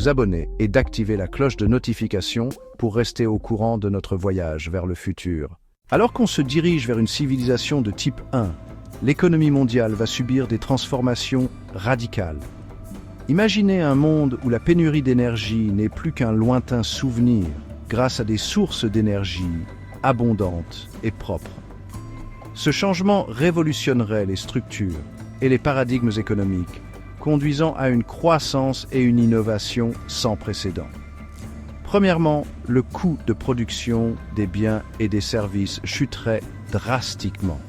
vous abonner et d'activer la cloche de notification pour rester au courant de notre voyage vers le futur. Alors qu'on se dirige vers une civilisation de type 1, l'économie mondiale va subir des transformations radicales. Imaginez un monde où la pénurie d'énergie n'est plus qu'un lointain souvenir grâce à des sources d'énergie abondantes et propres. Ce changement révolutionnerait les structures et les paradigmes économiques, conduisant à une croissance et une innovation sans précédent. Premièrement, le coût de production des biens et des services chuterait drastiquement.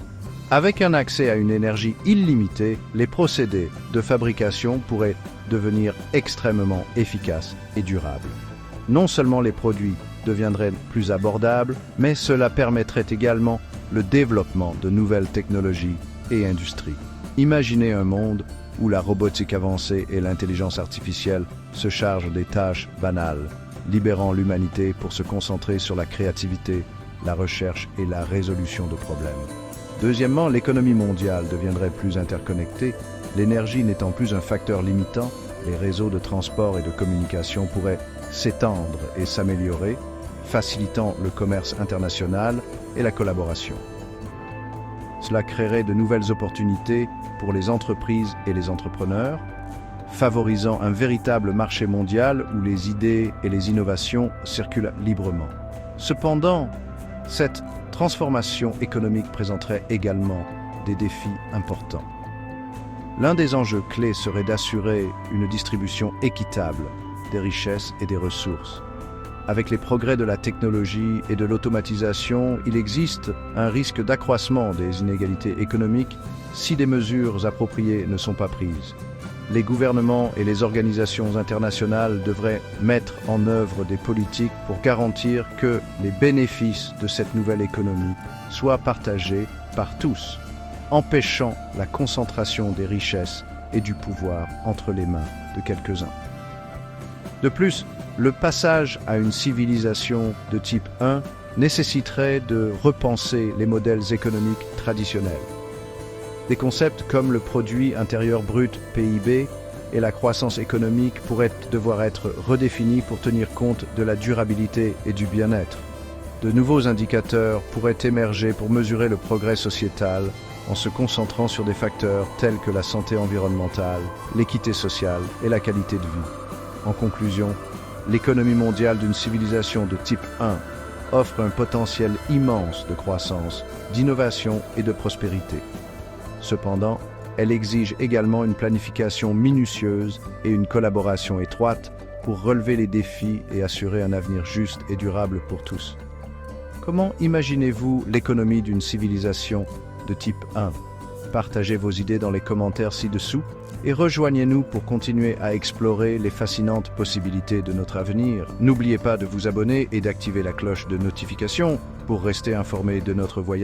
Avec un accès à une énergie illimitée, les procédés de fabrication pourraient devenir extrêmement efficaces et durables. Non seulement les produits deviendraient plus abordables, mais cela permettrait également le développement de nouvelles technologies et industries. Imaginez un monde où la robotique avancée et l'intelligence artificielle se chargent des tâches banales, libérant l'humanité pour se concentrer sur la créativité, la recherche et la résolution de problèmes. Deuxièmement, l'économie mondiale deviendrait plus interconnectée. L'énergie n'étant plus un facteur limitant, les réseaux de transport et de communication pourraient s'étendre et s'améliorer, facilitant le commerce international et la collaboration. Cela créerait de nouvelles opportunités pour les entreprises et les entrepreneurs, favorisant un véritable marché mondial où les idées et les innovations circulent librement. Cependant, cette transformation économique présenterait également des défis importants. L'un des enjeux clés serait d'assurer une distribution équitable des richesses et des ressources. Avec les progrès de la technologie et de l'automatisation, il existe un risque d'accroissement des inégalités économiques si des mesures appropriées ne sont pas prises. Les gouvernements et les organisations internationales devraient mettre en œuvre des politiques pour garantir que les bénéfices de cette nouvelle économie soient partagés par tous, empêchant la concentration des richesses et du pouvoir entre les mains de quelques-uns. De plus, le passage à une civilisation de type 1 nécessiterait de repenser les modèles économiques traditionnels. Des concepts comme le produit intérieur brut (PIB) et la croissance économique pourraient devoir être redéfinis pour tenir compte de la durabilité et du bien-être. De nouveaux indicateurs pourraient émerger pour mesurer le progrès sociétal en se concentrant sur des facteurs tels que la santé environnementale, l'équité sociale et la qualité de vie. En conclusion, l'économie mondiale d'une civilisation de type 1 offre un potentiel immense de croissance, d'innovation et de prospérité. Cependant, elle exige également une planification minutieuse et une collaboration étroite pour relever les défis et assurer un avenir juste et durable pour tous. Comment imaginez-vous l'économie d'une civilisation de type 1? Partagez vos idées dans les commentaires ci-dessous et rejoignez-nous pour continuer à explorer les fascinantes possibilités de notre avenir. N'oubliez pas de vous abonner et d'activer la cloche de notification pour rester informé de notre voyage.